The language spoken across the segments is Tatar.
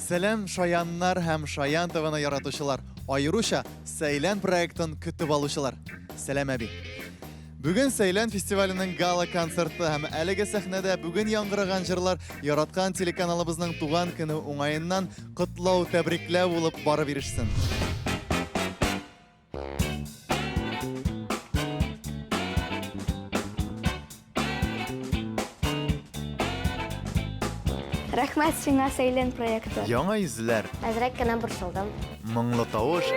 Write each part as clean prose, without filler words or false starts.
Сәлем шаяннар һәм Шаян ТВ-ны яратучылар, аеруча Сәйлән проектын көтеп алучылар. Сәлем әби. Бүген Сәйлән фестиваленең гала концерты һәм әлеге сәхнәдә бүген яңгыраган җырлар яраткан телеканалыбызның туган көне уңаеннан котлау, тәбрикләү булып барып ирешсен. Рәхмәт сиңа Сәйлән проекты. Яңа йөзләр, Әзрәк кенә борчылдым. моңлы тавыш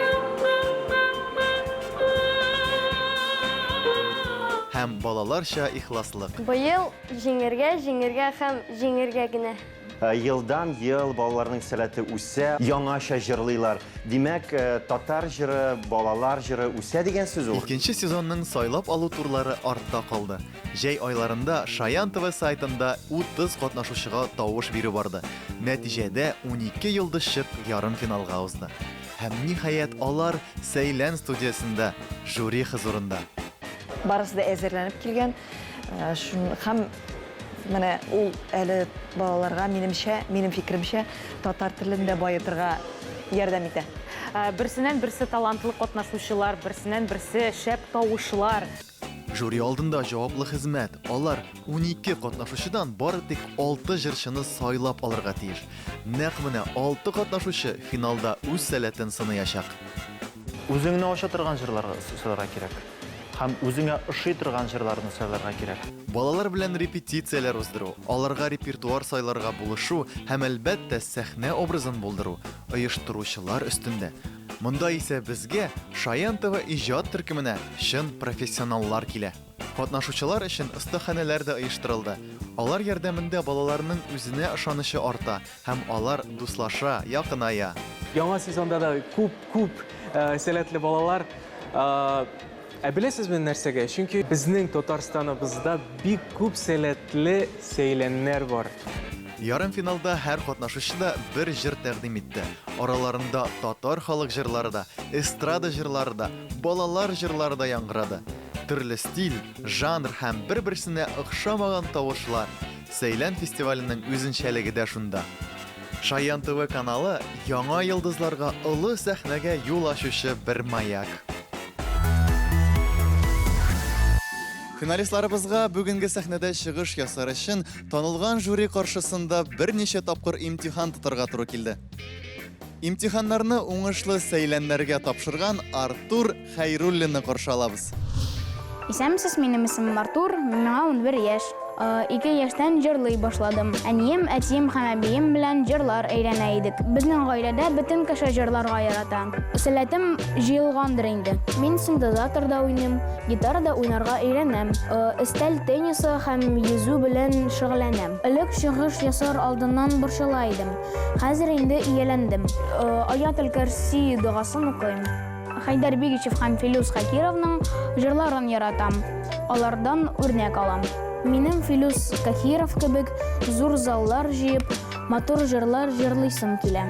һәм балаларча ихласлык. Быел җиңергә һәм җиңергә генә. Йылдан ел балаларның сәләте үсә, яңаша җырлыйлар. Димәк, татар җыры, балалар җыры үсә дигән сүз ул. Икенче сезонның сайлап алу турлары артта калды. Җәй айларында Шаян ТВ сайтында 30 катнашучыга тавыш бирү барды. Нәтиҗәдә 12 йолдызчык ярым финалга узды. Һәм ниһаять алар Сәйлән студиясында, жюри хозурында. Барысы да әзерләнеп килгән. Һәм менә ул әле балаларга минем фикеремчә татар телен дә баетырга ярдәм итә. Берсеннән-берсе талантлы катнашучылар, берсеннән-берсе шәп тавышлар. Жюри алдында җаваплы хезмәт. Алар 12 катнашучыдан бары тик 6 җырчыны сайлап алырга тиеш. Нәкъ менә 6 катнашучы финалда үз сәләтен сынаячак. Үзеңне аша торган җырларга сайларга кирәк. Һәм үзеңә ошый торган җырларны сайларга кирәк. Балалар белән репетицияләр уздыру, аларга репертуар сайларга булышу һәм әлбәттә сәхнә образын булдыру оештыручылар өстендә. Монда исә безгә Шаян ТВ иҗат төркеменә чын профессионаллар килә. Катнашучылар өчен остаханәләр дә оештырылды. Алар ярдәмендә балаларның үзенә ышанычы арта һәм алар дуслаша, якыная. Яңа сезонда да күп сәләтле балалар. Беләсезме нәрсәгә? Чөнки безнең Татарстаныбызда бик күп сәләтле сәйләннәр бар. Ярым финалда һәр катнашучы да бер җыр тәкъдим итте. Араларында татар халык җырлары да, эстрада җырлары да, балалар җырлары да яңгырады. Төрле стиль, жанр һәм бер-берсенә охшамаган тавышлар. Сәйлән фестиваленең үзенчәлеге дә шунда. Шаян ТВ каналы яңа йолдызларга олы сәхнәгә юл ачучы бер маяк. Финалистларыбызга бүгенге сәхнәдә чыгыш ясар өчен танылган жюри каршысында берничә тапкыр имтихан тотарга туры килде. Имтиханнарны уңышлы сәйләннәргә тапшырган Артур Хәйруллинны каршы алабыз. Исәмсез, минем исемем Артур, миңа 11 яшь. 2 яшьтән җырлый башладым. Әнием, әтием һәм әбием белән җырлар өйрәнә идек. Безнең гаиләдә бөтен кеше җырларга ярата. Сәләтем җыелгандыр инде. Мин синтезаторда уйныйм, гитарада уйнарга өйрәнәм. Өстәл теннисы һәм йөзү белән шөгыльләнәм. Элек чыгыш ясар алдыннан борчыла идем. Хәзер инде ияләндем. Аятел Кәрси дугасын укыйм. Хайдар Бигичев һәм Филус Хакировның җырларын яратам. Алардан үрнәк алам. Минем Филус Кахиров кебек зур заллар җыеп, матур җырлар җырлыйсым килә.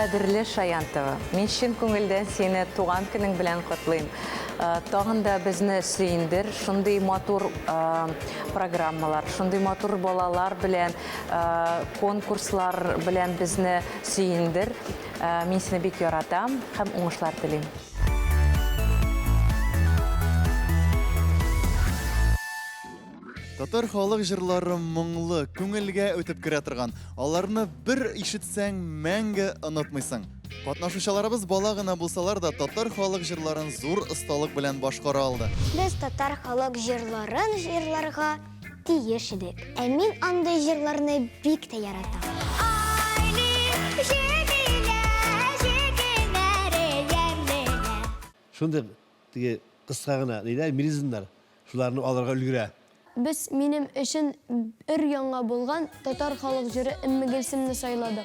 Кадерле Шаянтова, мен шын көңілден сені туған күнің білән құтлайым. Тағын да бізні сөйіндір, шындай матур программалар, шындай матур балалар білән, конкурслар білән бізні сөйіндір. Мен сені бек яратам, һәм уңышлар тілейм. Татар халық жырлары мұңлы, күңелгә үтеп керә торган. Аларны бер ишетсәң, мәңге онытмыйсың. Катнашучыларыбыз бала гына булсалар да, татар халық жырларын зур осталык белән башкара алды. Без татар халык җырларын җырларга тиеш идек. Ә мин андый җырларны бик тә яратам. Шундый теге кыска гына лиризмнар, шуларны алырга өлгерә. Без минем өчен өр яңа булган татар халык җыры Өмме Гөлсемне сайладык.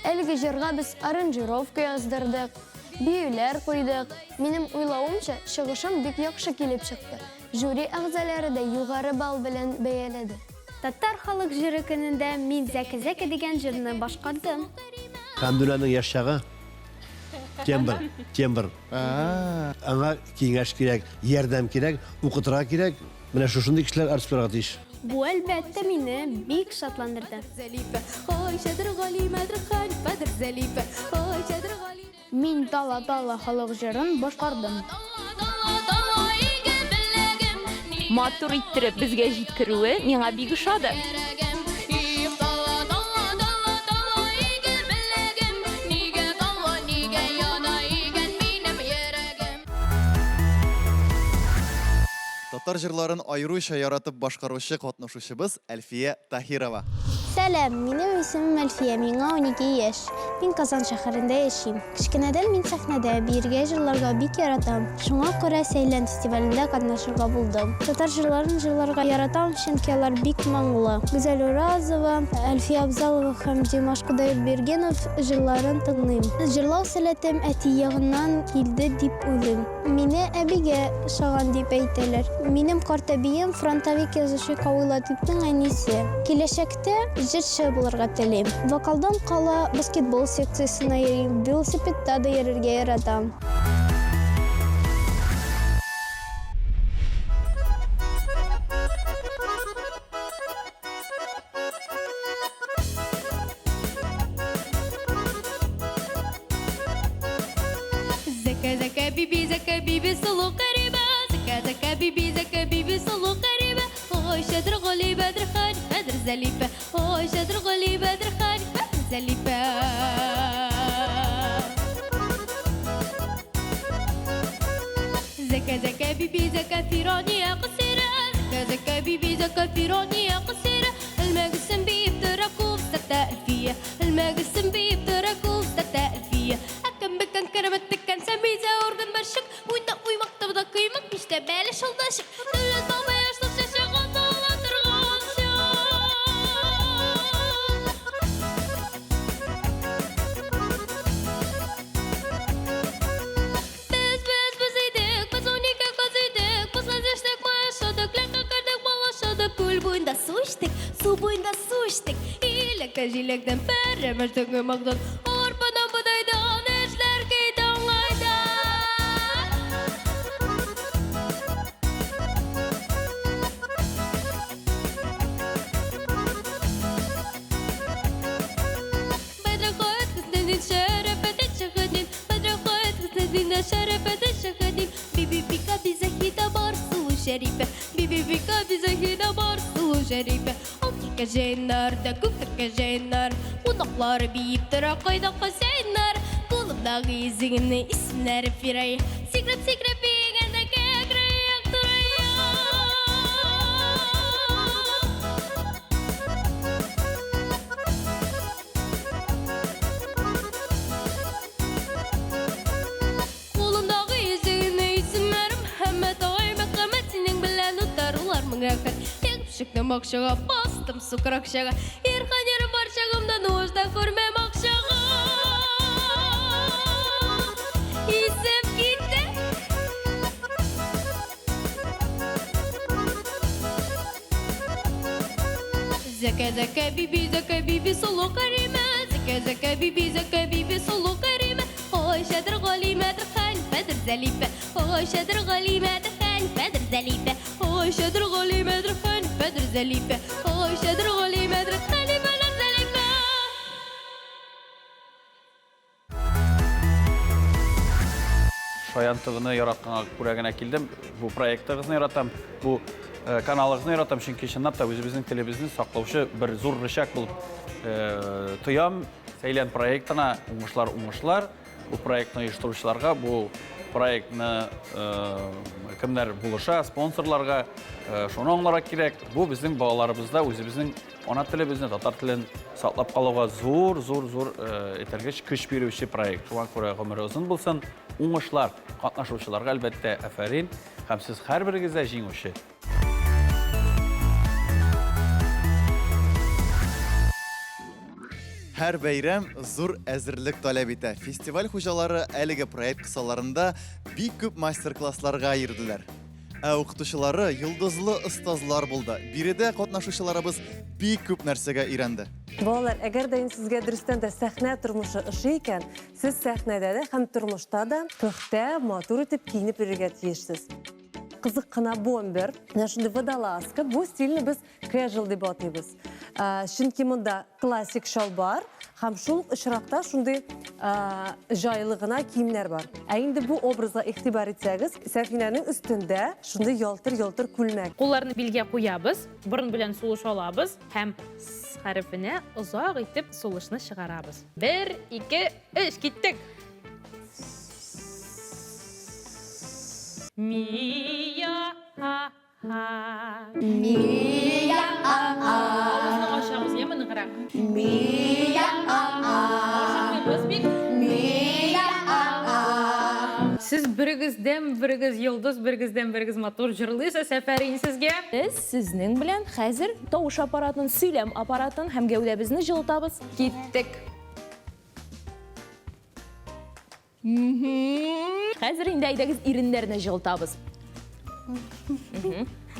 Әлеге җырга без аранжировка яздырдык, биюләр куйдык. Минем уйлавымча, чыгышым бик яхшы килеп чыкты. Жюри әгъзалары да югары балл белән бәяләде. Татар халык җыры көнендә мин Зәке-Зәке дигән җырны башкардым. Хәмдулланың яшчагы тембр. Аңа киңәш кирәк, ярдәм кирәк, укытырга кирәк. Менә шушындый кешеләр артистларга тиеш. Бу әлбәттә мине бик шатландырды. Мин Дала халык җырын башкардым. Матур иттереп безгә җиткерүе миңа бик ошады. Татар жырларын айрыйча яратып башкаручы катнашучыбыз Әлфия Таһирова. Сәлам, минем исемем Әлфия, миңа 12 яшь. Мин Казан шәһәрендә яшим. Кичкенәдән мин сәхнәдә биергә җырларга бик яратам. Шуңа күрә Сәйлән фестивалендә катнашырга булдым. Татар җырларын җырларга яратам, чөнки алар бик моңлы. Гүзәл Уразова, Әлфия Абзалова һәм Димаш Кудайбергенов җырларын тыңлыйм. Җырлау сәләтем әти ягыннан килде дип уйлыйм. Мине әбигә шаган дип әйтәләр. Минем картабием фронтовик язучы Кавыл Латипның әнисе. Киләчәктә җырчы булырга телим. Вокалдан кала баскетбол секциясына йөрим, велосипедта да йөрергә яратам. Зәкә биби сылу кариба. Зәкә биби сылу кариба. Ой, шадр гали бадр хан, бадр залипа. Ой, шадр гали бадр хан, бадр залипа. Зәкә биби фирания قصيرة. Зәкә биби фирания قصيرة. المقسم بيب تراكوف ستة ألفية. المقسم بيب تراكوف ستة ألفية. أكم بكن كرمتك كان سمي زورغن برشك. ويدا وي مكتب دا قيمك مش تبالي شلداشك. دولة بابا يشتغل شغل طالة ترغاشك. بس يديك بس ونيكا قصيدك. بس لازشتك ما يشدك. لك كردك والله شدك. كل بوين دا سوشتك. سو بوين دا سوشتك. إيلك تجيلك دم فرر مشتك مقدر. أربنا بدايدان إشلر كيدان غايدان. بدرخات كسندين شرفت الشغدين. بدرخات كسندين شرفت الشغدين. بيبي بيكا بزهيدة بارسو شريفة. بيبي بيكا بزهيدة بارسو شريفة. أوكيكا جينار دا كوكا جينار. ونقلار بيبترا قيدا قسينار. قلبنا غيزين اسمنا رفيري. سيكرت بيغن دا كاكرا يقتريا. قلبنا غيزين اسمنا محمد عي مقامات سنين بلان وطارولار مغاكت. Шыкным акчага бастым сукыр акчага. Ерхан ер бар шагымдан ожда көрмем акчага. Исем кетті. Зәкә биби сулу карима. Зәкә биби زليفة غشدر غليمة درخان فدر زليفة غشدر غليمة درخان فدر زليفة غشدر غليمة درخان فدر زليفة. Шаянтыгыны яратканга күрә генә килдем. Бу проекттыгызны яратам, бу каналыгызны яратам, чөнки чынлап та үзебезнең телебезне саклаучы бер зур рычаг булып тоям. Сәйлән проектына уңышлар. Бу проектны оештыручыларга, бу проектны кемнәр булыша, спонсорларга шуны аңларга кирәк. Бу безнең балаларыбызда үзебезнең ана телебезне, татар телен саклап калуга зур этәргеч көч бирүче проект. Шуңа күрә гомере озын булсын. Уңышлар катнашучыларга әлбәттә афәрин, һәм сез һәрберегездә җиңүче. Һәр бәйрәм зур әзерлек таләп итә. Фестиваль хуҗалары әлеге проект кысаларында бик күп мастер-классларга йөрделәр. Ә укытучылары йолдызлы остазлар булды. Биредә катнашучыларыбыз бик күп нәрсәгә өйрәнде. Балалар, әгәр дә сезгә дөрестән дә сәхнә тормышы ошый икән, сез сәхнәдә дә һәм тормышта да пөхтә, матур итеп киенеп йөрергә тиешсез. Кызык кына бомбер, шундый водолазка, бу стильне без casual дип атыйбыз. Чөнки монда классик шалбар һәм шул очракта шундый җайлы гына киемнәр бар. Ә инде бу образга игътибар итсәгез, Сәфинәнең үстендә шундый ялтыр-ялтыр күлмәк. Кулларны билгә куябыз, борын белән сулыш алабыз һәм с хәрефенә озак итеп сулышны чыгарабыз. 1, 2, 3 киттек. Мия ха ха. Мия ха ха. Ашамыз ямен гырак. Мия ха ха. Ашамыз бик. Мия ха ха. Сез бирегездән бирегез йолдыз, бирегездән бирегез матур җырлыйсыз, сәфәрин сезгә. Без сезнең белән хәзер тавыш аппаратын, сөйләм аппаратын һәм гәүдәбезне җылытабыз. Киттек. Хәзер инде әйдәгез иреннәрне җылытабыз.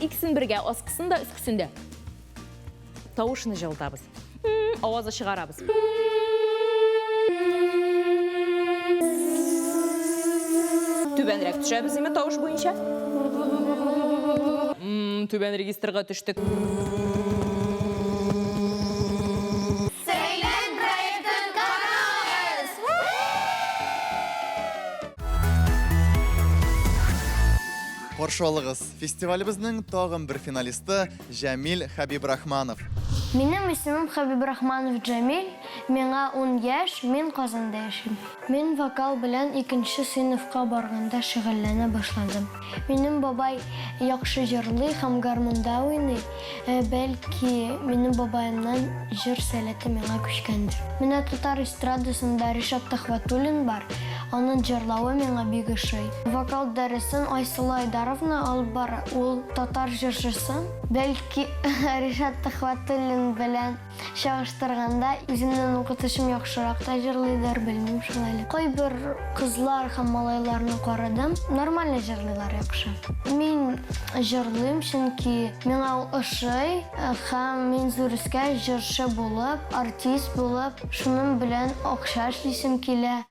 Икесен бергә, аскысын да, өскесен дә. Тавышны җылытабыз. Авазы чыгарабыз. Түбәнрәк төшәбез име тавыш буенча? Түбән регистрга төштек. Каршы алыгыз, фестивалебезнең тагын бер финалисты Җәмил Хәбибрахманов. Минем исемем Хәбибрахманов Җәмил, миңа 10 яшь, мин Казанда яшим. Мин вокал белән 2нче сыйныфка барганда шөгыльләнә башладым. Минем бабай яхшы җырлый һәм гармунда уйный. Бәлки, минем бабаемнан җыр сәләте миңа күчкәндер. Менә татар эстрадасында Ришат Тахватуллин бар. Аның җырлавы миңа бик ошый. Вокал дәресен Айсыла Айдаровна алып бара. Ул татар җырчысы. Бәлки, Ришат Тахватуллин белән чагыштырганда үземнең укытышым яхшырак та җырлыйлар, белмим шулай. Кайбер кызлар һәм малайларны карадым, нормаль җырлыйлар яхшы. Мин җырлыйм, чөнки миңа ул ошый һәм мин зурыска җырчы булып, артист булып, шуның белән акча эшлисем килә.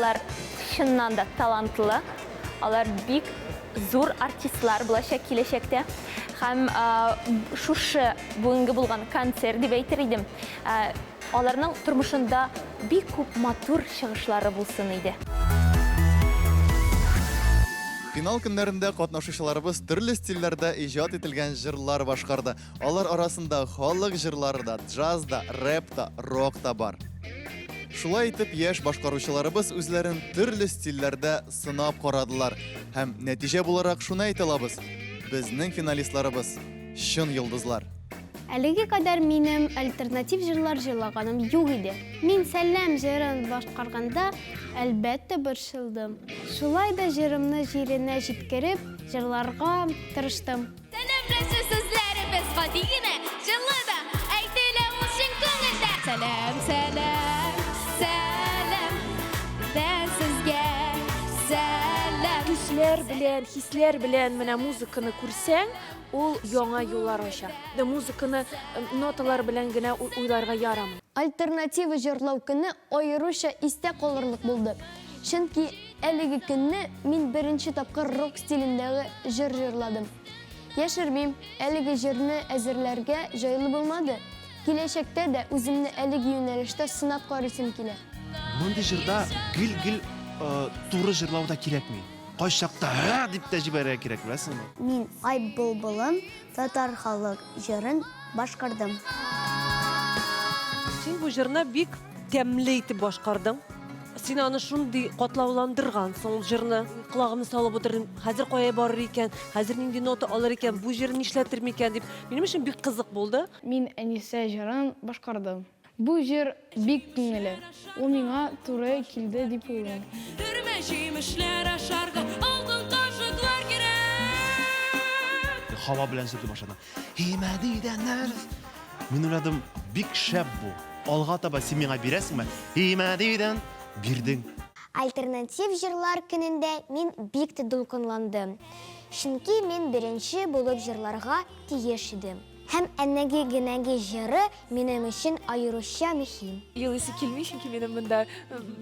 алар чыннан да талантлы. Алар бик зур артистлар булачак киләчәктә. Һәм шушы бүгенге булган концерт дип әйтер идем. Аларның тормышында бик күп матур чыгышлары булсын иде. Финал көннәрендә катнашучыларыбыз төрле стильләрдә иҗат ителгән җырлар башкарды. Алар арасында халык җырлары да, джаз да, рэп та, рок та бар. Шулай итеп, яшь башкаручыларыбыз үзләрен төрле стильләрдә сынап карадылар. Һәм нәтиҗә буларак шуны әйтә алабыз. Безнең финалистларыбыз чын йолдызлар. Әлеге кадәр минем альтернатив җырлар җырлаганым юк иде. Мин сәлам җырын башкарганда әлбәттә борчылдым. Шулай да җырымны җиренә җиткереп, җырларга тырыштым. Сәламләшә сүзләребез гадигенә, җылы да әйтелә ул чын күңелдә. Сәлам, сәлам, сәлам, дән сезгә сәлам. Хисләр белән менә музыканы күрсәң, ул яңа юллар ача. Музыканы ноталар белән генә уйларга ярамый. Альтернатива җырлау көне аеруча истә калырлык булды. Чөнки әлеге көнне мин беренче тапкыр рок стилендәге җыр җырладым. Яшермим, әлеге җырны әзерләргә җайлы булмады. Киләчәктә дә үземне әлеге юнәлештә сынап карыйсым килә. Мондый җырда гел туры җырлау да кирәкми. Кайчакта дип тәҗрибәгә кирәк, беләсеңме? Мин Ай Былбылым татар халык җырын башкардым. Син бу җырны бик тәмле итеп башкардың. Син аны шундый катлауландырган, соң җырны колагымны салып утырдым. Хәзер кая барыр икән, хәзер нинди нота алыр икән, бу җырны нишләтер микән дип, минем өчен бик кызык булды. Мин Әнисә җырын башкардым. Бу җыр бик күңелле. Ул миңа туры килде дип уйлыйм. Төрмә җимешләр ашарга алтын кашыклар кирәк. Хава белән сөйләп башладым. Химәдидәннәр. Мин уйладым, бик шәп бу. Алга таба син миңа бирәсеңме? Химәдидән бирдең. Альтернатив җырлар көнендә мин бик тә дулкынландым. Чөнки мин беренче булып җырларга тиеш идем. Һәм әнәге генәге җыры минем өчен аеруча мөһим. Елыйсы килми, чөнки минем монда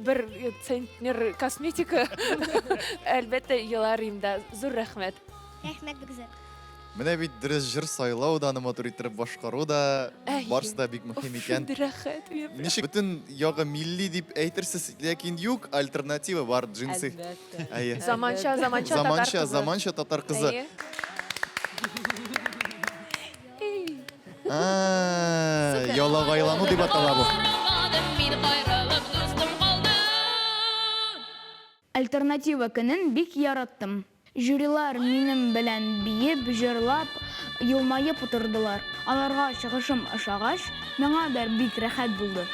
бер центнер косметика. Әлбәттә еларым да. Зур рәхмәт. Рәхмәт бик зур. Менә бит дөрес җыр сайлау да, матур итеп башкару да, барысы да бик мөһим икән. Рәхәт. Ничек бөтен ягы милли дип әйтерсез, ләкин юк, альтернатива бар, джинсы. Әйе. Заманча татар кызы. Ялагайлану дип атала бу. Альтернатива көнен бик яраттым. Жюрилар минем белән биеп, җырлап, елмаеп утырдылар. Аларга чыгышым ошагач, миңа да бик рәхәт булды.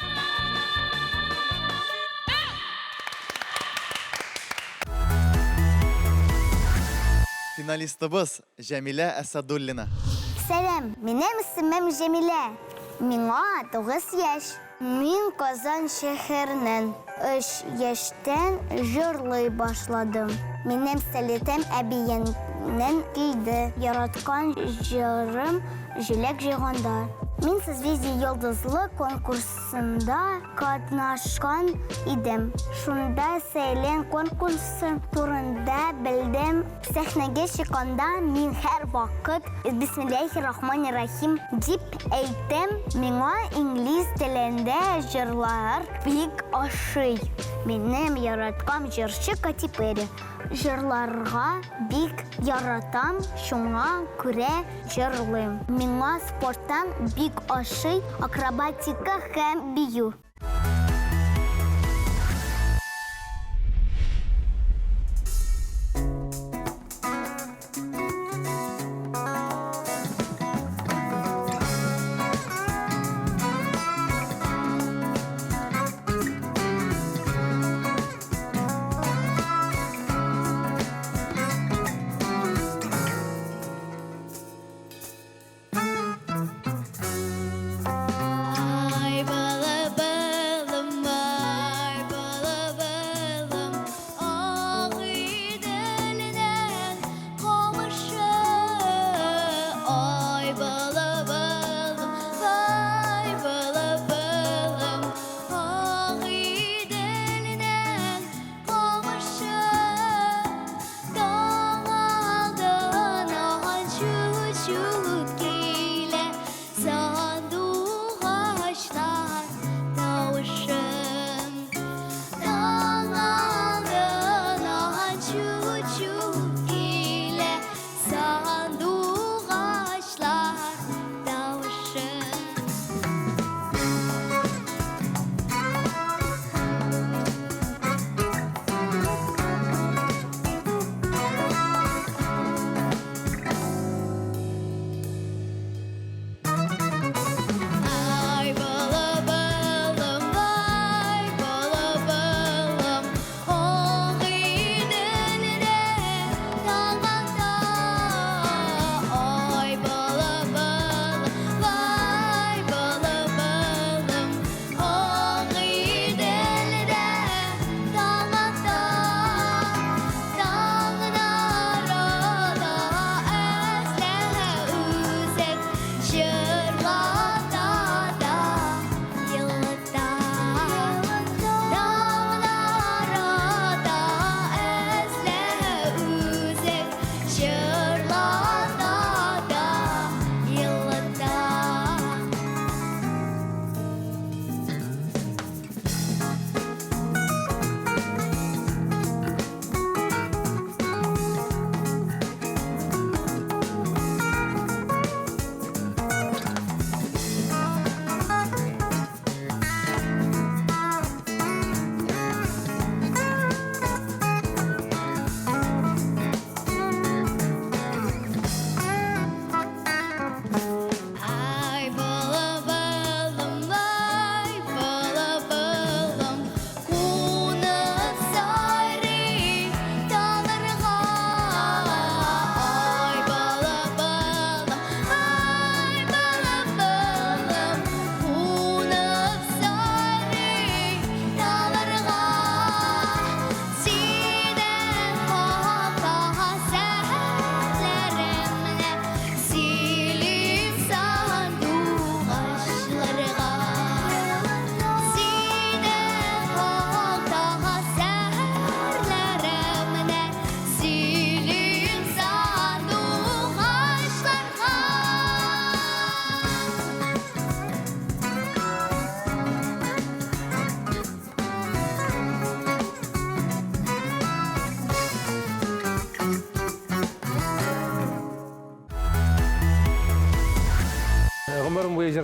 Финалистыбыз Җәмилә Әсәдуллина. Сәлам, минем исемем Җәмилә. Миңа 9 яшь. Мин Казан шәһәреннән 3 яшьтән җырлый башладым. Минем сәләтем әбиемнән килде. Яраткан җырым җиләк җыйганда. Мин созвездие йолдызлы конкурсында катнашкан идем. Шунда сәйлән конкурсы турында белдем. Сәхнәгә чыкканда мин һәр вакыт Бисмиллаһир-рахманир-рахим дип әйтәм. Миңа инглиз телендә җырлар бик ошый. Минем яраткан җырчы Кати Перри. Җырларга бик яратам, шуңа күрә җырлыйм. Миңа спорттан бик ошый акробатика һәм бию. Ай бала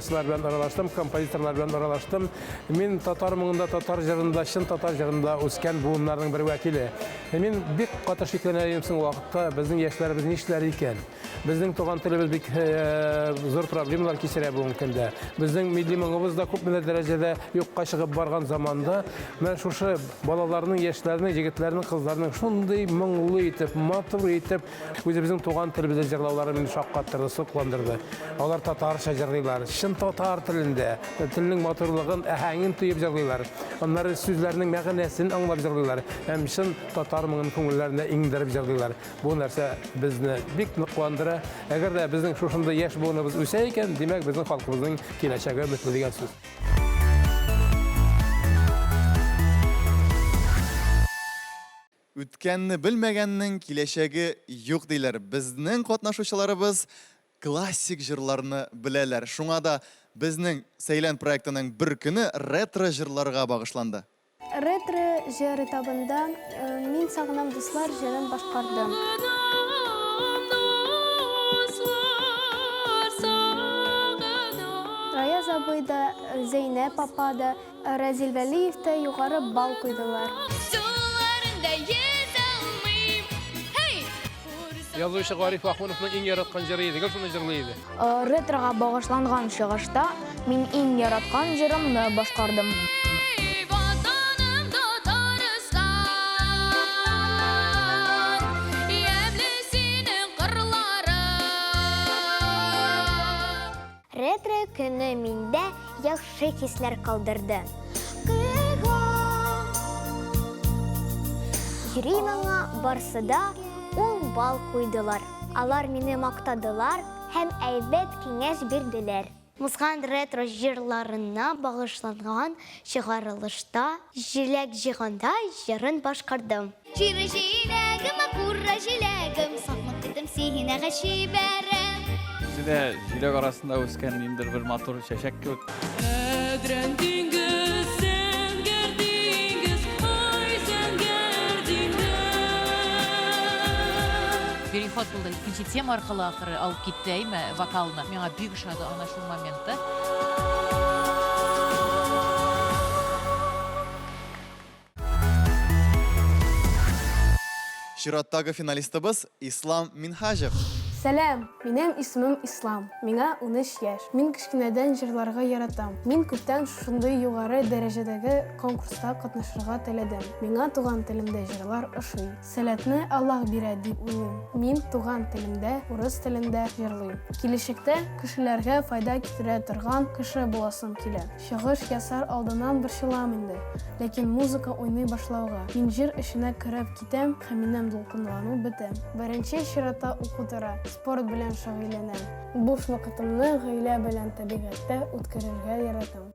җырчылар белән аралаштым, композиторлар белән аралаштым. Мин татар моңында, татар җырында, чын татар җырында үскән буыннарның бер вәкиле. Мин бик каты шикләнәм соң вакытта безнең яшьләребез нишләр икән. Безнең туган телебез бик зур проблемалар кичерә бүгенге көндә. Безнең милли моңыбыз да күпме дәрәҗәдә юкка чыгып барган заманда, мен шушы балаларның, яшьләрнең, егетләрнең, кызларның шундый моңлы итеп, матур итеп үзебезнең туган телебездә җырлаулары мине шаккаттырды, сокландырды. Алар татарча җырлыйлар, чын татар телендә, телнең матурлыгын, аһәңен тоеп җырлыйлар. Аннары сүзләрнең мәгънәсен аңлап җырлыйлар. Һәм чын татар моңын күңелләренә иңдереп җырлыйлар. Бу нәрсә безне бик нык куандыра. Әгәр дә безнең шушында яшь буыныбыз үсә икән, димәк безнең халкыбызның киләчәге өметле дигән сүз. Үткәнне белмәгәннең киләчәге юк диләр. Безнең катнашучыларыбыз классик җырларны беләләр. Шуңа да безнең Сәйлән проектының бер көне ретро җырларга багышланды. Ретро җыр этабында мин сагынам дуслар җырын башкардым. Раяз абый да, Зәйнәп апа да, Разил Вәлиев тә югары бал куйдылар. Язучы Гариф Ахуновның иң яраткан җыры иде, шуны җырлый. Ретрога багышланган чыгышта мин иң яраткан җырымны башкардым. Ретро көне миндә яхшы хисләр калдырды. Йөрим аңа барсы да 10 бал куйдылар. Алар мине мактадылар һәм әйбәт киңәш бирделәр. Музган ретро җырларына багышланган чыгарылышта җиләк җыганда җырын башкардым. Җиләгем, акурра җиләгем, саклап китем сине гашибәрем. Сиде җиләк арасында үскән ниндидер бер матур чәчәк кебек. Переход булды. Икенче тема аркылы ахыры алып китте, әйме, вокалны. Миңа бик ошады ана шул моментта. Чираттагы финалистыбыз Ислам Минхажев. Сәлам, минем исемем Ислам. Миңа 13 яшь. Мин кичкенәдән җырларга яратам. Мин күптән шундый югары дәрәҗәдәге конкурста катнашырга теләдем. Миңа туган телемдә җырлар ошый. Сәләтне Аллаһ бирә дип уйлыйм. Мин туган телемдә, урыс телендә җырлыйм. Киләчәктә кешеләргә файда китерә торган кеше буласым килә. Чыгыш ясар алдыннан борчылам инде. Ләкин музыка уйный башлауга мин җыр эшенә кереп китәм һәм минем дулкынлану бетә. Беренче чиратта укытыра. Спорт белән шөгыльләнәм. Буш вакытымны гаилә белән табигатьтә үткәрергә яратам.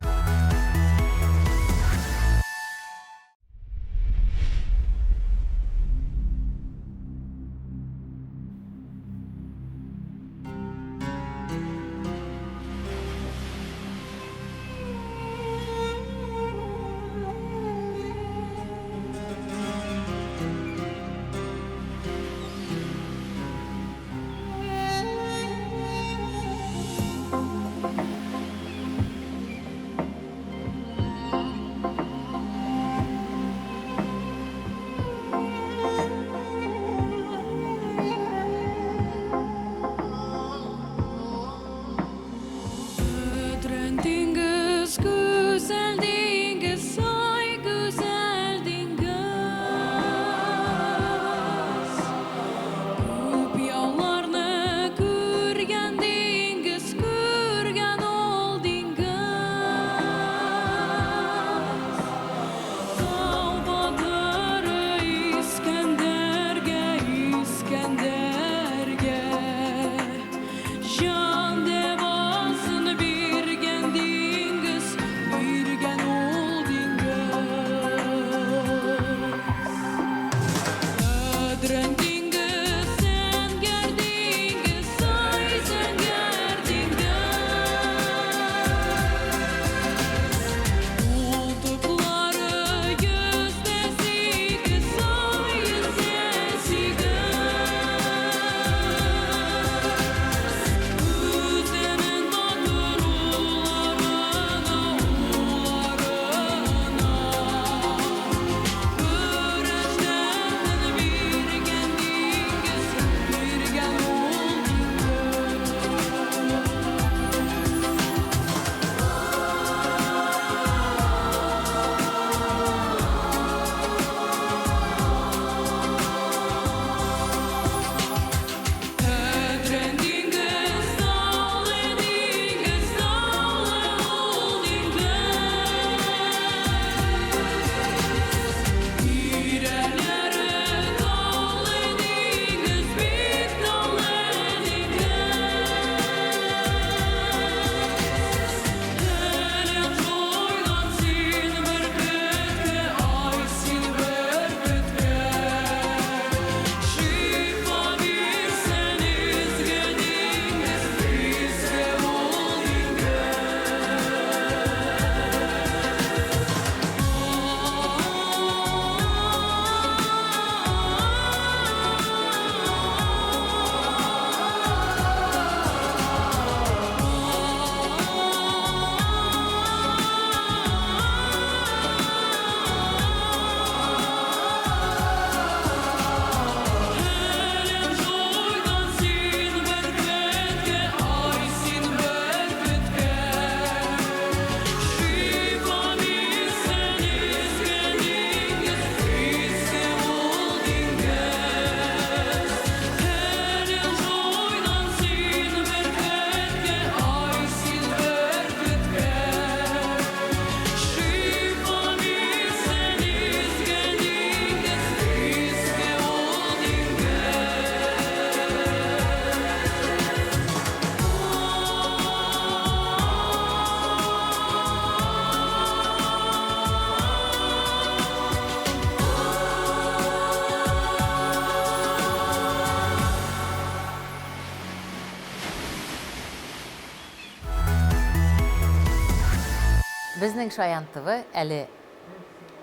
безнең шаянтыбы әле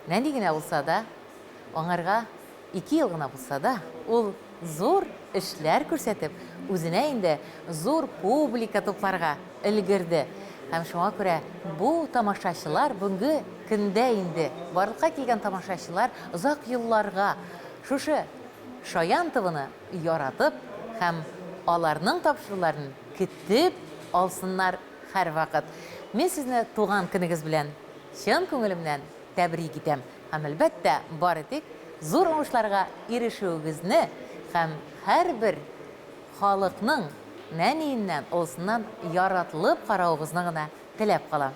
нәни генә булса да, аңарга 2 ел гына булса да, ул зур эшләр күрсәтеп, үзенә инде зур публика тупларга өлгерде. Һәм шуңа күрә бу тамашачылар бүгенге көндә инде барлыкка килгән тамашачылар озак елларга шушы шаянтыбыны яратып һәм аларның тапшыруларын көтеп алсыннар һәр вакыт. Мин сезне туган көнегез белән чын күңелемнән тәбрик итәм. Һәм әлбәттә, бары тик зур уңышларга ирешүегезне һәм һәрбер халыкның нәниеннән, олсыннан яратылып карауыгызны гына теләп калам.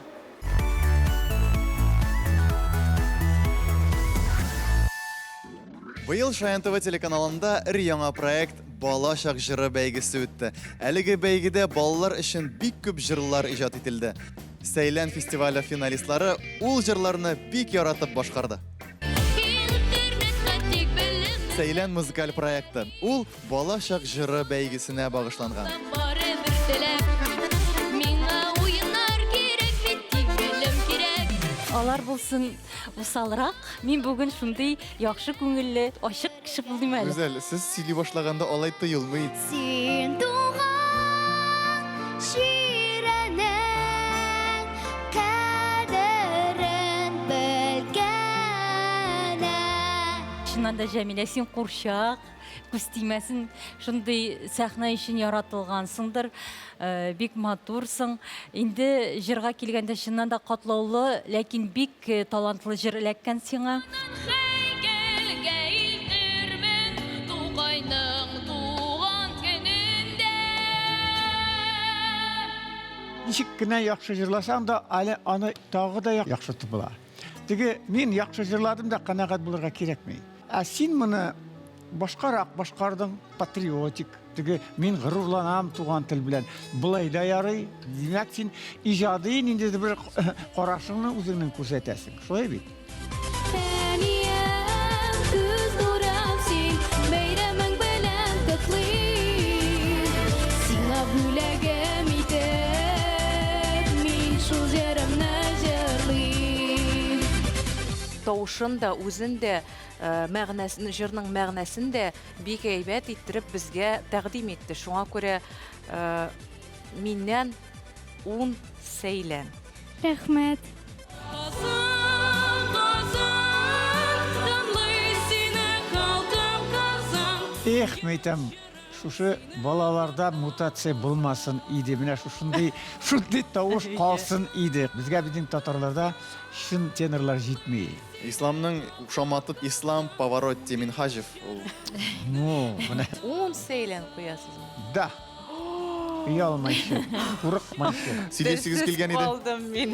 Быел Шаян ТВ телеканалында өр-яңа проект Бала чак җыры бәйгесе үтте. Әлеге бәйгедә балалар өчен бик күп җырлар иҗат итилде. Сәйлән фестивале финалистлары ул җырларны бик яратып башкарды. Сәйлән музыкаль проекты. Ул Бала чак җыры бәйгесенә багышланган. Алар булсын усалрак. Мин бүген шундый яхшы күңелле, ачык кеше булдым әле. Гүзәл, сез сөйли башлаганда алай тоелмый. Син туган ширәнең кадерен белгәнә. Шуннан да Җәмилә, син курчак, күз тимәсен, шундый сәхнә өчен яратылгансыңдыр. Бик матурсың. Инде җырга килгәндә шуннан да катлаулы, ләкин бик талантлы җыр эләккән сиңа. Ничек кенә яхшы җырласаң да, әле аны тагы да яхшы тупыла. Теге мин яхшы җырладым да канәгать булырга кирәкми. Ә син моны башкарак башкардың, патриотик. Теге мин горурланам туган тел белән. Булай да ярый. Димәк син иҗади инде бер карашыңны үзеңнең күрсәтәсең. Шулай бит. Тавышын да, үзен дә, мәгънәсен, җырның мәгънәсен дә бик әйбәт иттереп безгә тәкъдим итте. Шуңа күрә миннән 10 Сәйлән. Рәхмәт. Эх, мәйтәм, шушы балаларда мутация булмасын иде. Менә шушындый тавыш калсын иде. Безгә безнең татарларда шун тенорлар җитми. Исламның ушаматып ислам Паваротти Минхажев. Ну, менә 10 Сәйлән куясыз. Да. Уялмайчы, курыкмайчы. Сөйләсегез килгән иде. Алдым мин.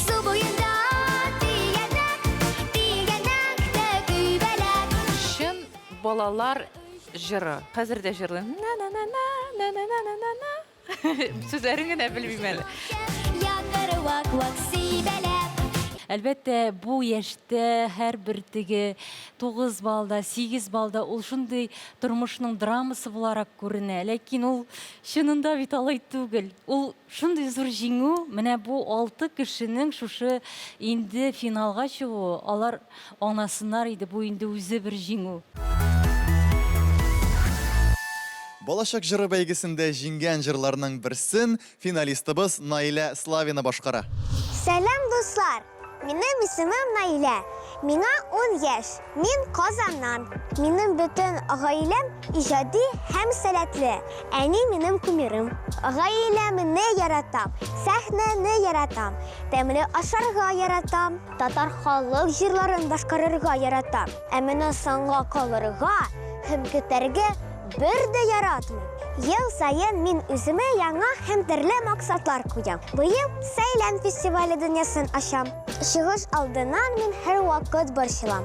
Су буенда тигәнәк тә көйбәләк. Шын балалар җыры. Хәзер дә җырлыйм. Сүзләрен генә белмим әле. Ягыр вак-вак сибәләк. Әлбәттә, бу яшьтә һәрбер теге 9 балда, 8 балда ул шундый тормышның драмасы буларак күренә. Ләкин ул чынында бит алай түгел. Ул шундый зур җиңү, менә бу 6 кешенең шушы инде финалга чыгуы, алар аңласыннар иде, бу инде үзе бер җиңү. Бала чак җыры бәйгесендә җиңгән җырларның берсен финалистыбыз Наилә Славина башкара. Сәлам дуслар! Минем исемем Наилә. Миңа 10 яшь. Мин Казаннан. Минем бөтен гаиләм иҗади һәм сәләтле. Әни минем кумирым. Гаиләмне яратам, сәхнәне яратам, тәмле ашарга яратам, татар халык җырларын башкарырга яратам. Ә менә соңга калырга һәм көтәргә бер дә яратмыйм. Ел сайын мин үземә яңа һәм төрле максатлар куям. Быел Сәйлән фестивале дөньясын ачам. Чыгыш алдыннан мин һәр вакыт борчылам.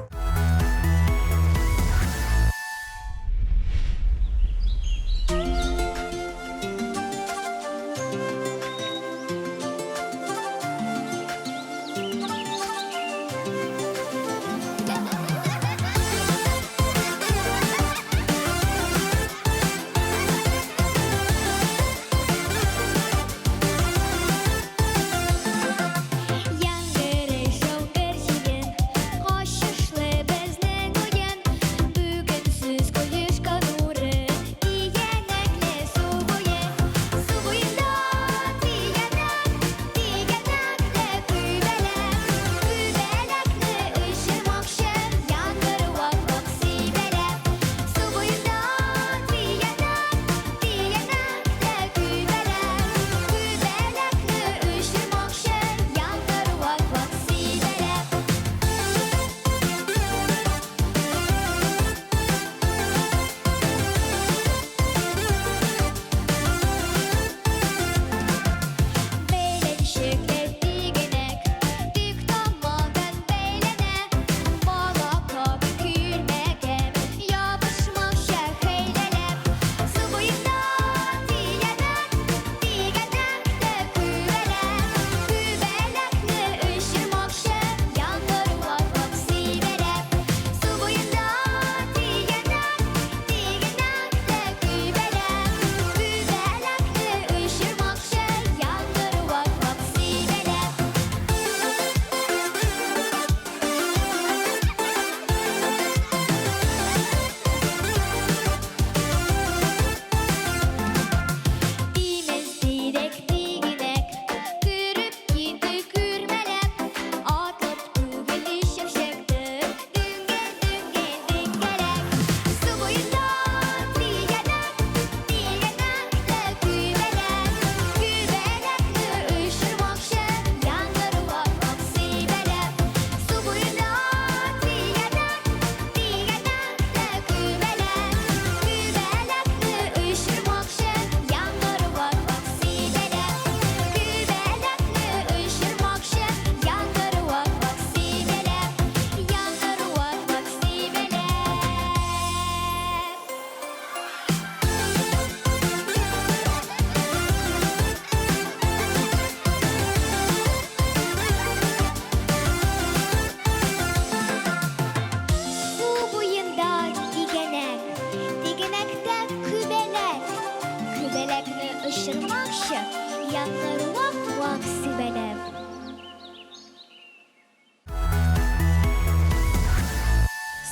Я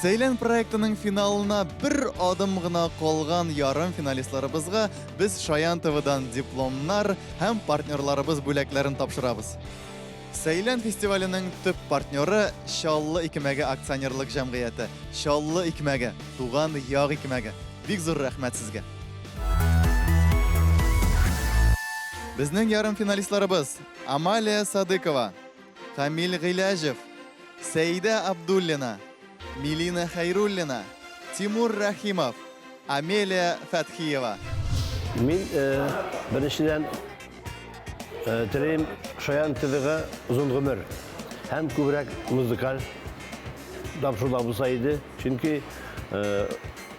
Сейлен проектының финалына бір адым гына калган ярым финалистларыбызга без Шаян ТВдан дипломнар һәм партнерларыбыз бүләкләрен тапшырабыз. Сейлен фестиваленең төп партнеры Шаллы икмәге акционерлык җәмгыяте. Шаллы икмәге, туган яг икмәге. Бик зур рәхмәт сезгә. Безнең ярым финалистларыбыз Амалия Садыкова, Камил Гыйләҗев, Сәйдә Абдуллина, Милина Хайруллина, Тимур Рахимов, Амелия Фәтхиева. Мин беренчедән теләйм Шаян ТВга узын гомер һәм күбрәк музыкаль тапшырулар булса иде. Чөнки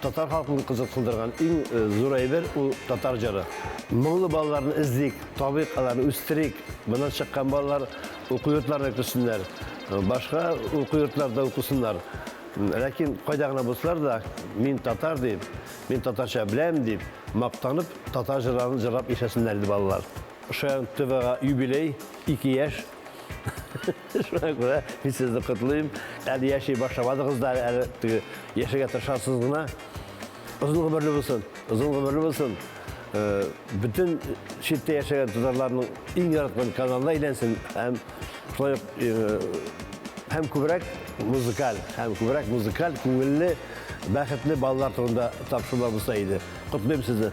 татар халкын кызыксындырган иң зур әйбер ул татар җыры. Моңлы балаларны эзлик, табыйк аларны үстерик. Моннан чыккан балалар уку йортларына китсеннәр. Башка уку йортларда укысыннар. Ләкин кайда гына булсалар да, мин татар дип, мин татарча беләм дип, мактанып татар җырларын җырлап ишәсеннәр иде балалар. Шаян ТВга юбилей 2 яшь. Шуңа күрә мин сезне котлыйм. Әле яши башламадыгыз да, әле яшәргә тырышасыз гына. Озын гомерле булсын, озын гомерле булсын. Bütün çiftte yaşayan tutarlarının en yaratman kanalına ilensin. Hem kübrek müzikal, küngülli, bəxetli ballar turunda tapşırılar bulsaydı. Kutlayayım sizi.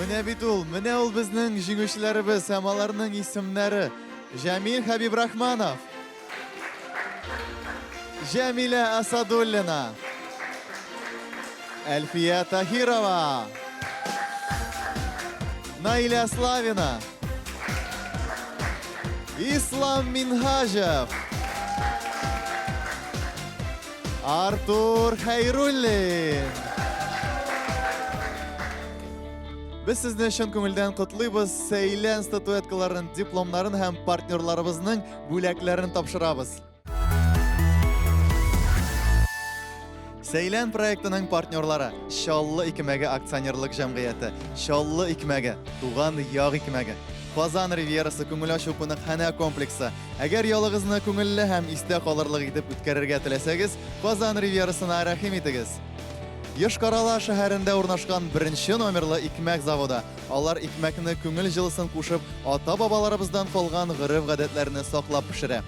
Менә ул безнең җиңүчеләребез һәм аларның исемнәре. Җамил Хабибрахманов, Jamila Asadullina, Әлфия Тахирова, Наиля Славина, Ислам Минхажев, Артур Хайруллин. Без сезне чын күңелдән котлыйбыз. Сейлен статуэткаларын, дипломнарын һәм партнерларыбызның бүләкләрен тапшырабыз. Сейлен проектының партнерлары Шаллы икмәге акционерлык җәмгыяте, Шаллы икмәге, туган яг икмәге, Казан Ривьерасы күңел ачу кунакханә комплексы. Әгәр ялыгызны күңелле һәм истә калырлык итеп үткәрергә теләсәгез, Казан Ривьерасына рәхим итегез. Йошкар-Ола шәһәрендә урнашкан 1-нче номерлы икмәк заводы. Алар икмәкне күңел җылысын кушып, ата-бабаларыбыздан калган гырыф-гадәтләрне саклап пешерә.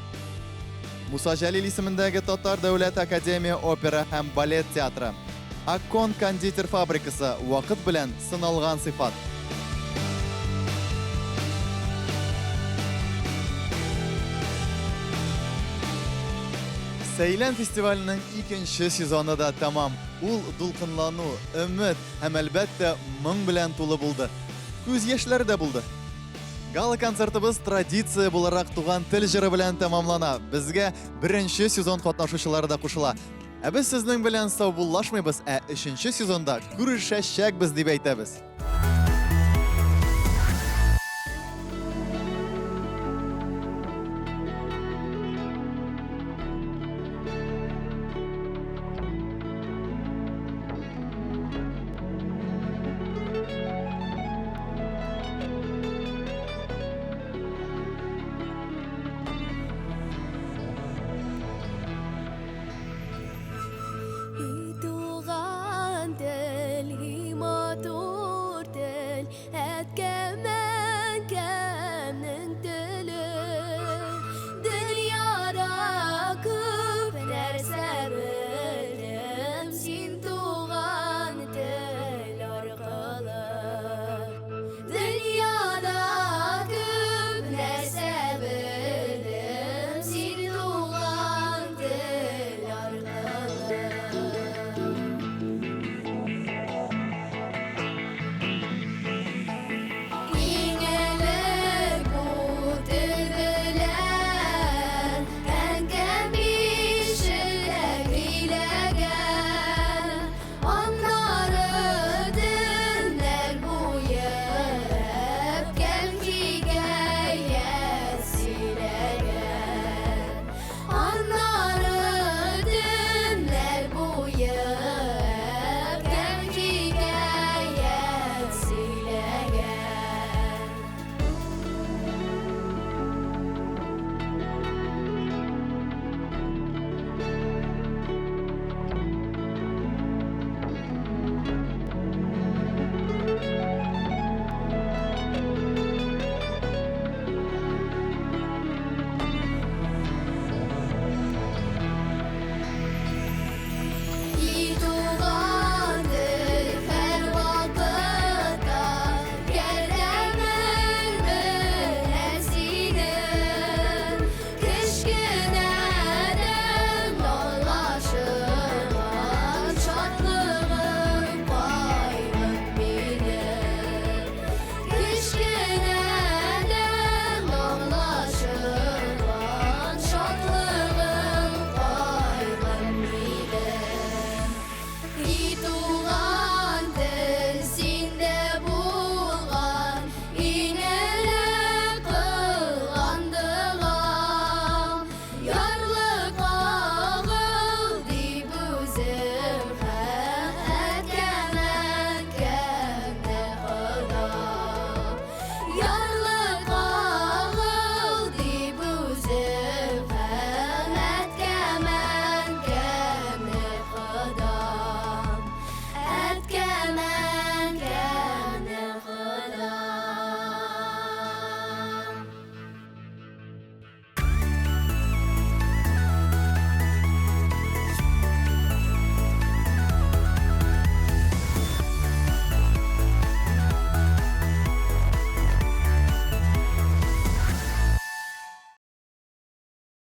Муса Җәлил исемендәге Татар дәүләт академия опера һәм балет театры. Аккон кондитер фабрикасы вакыт белән сыналган сыйфат. Сейлен фестиваленең 2-нче сезоны да тамам. Ул дулкынлану, өмет һәм әлбәттә моң белән тулы булды. Күз яшьләре дә булды. Гала концертыбыз традиция буларак туган тел җыры белән тәмамлана. Безгә 1-нче сезон катнашучылары да кушыла. Без сезнең белән сау буллашмыйбыз, 3-нче сезонда күрешәчәкбез дип әйтәбез.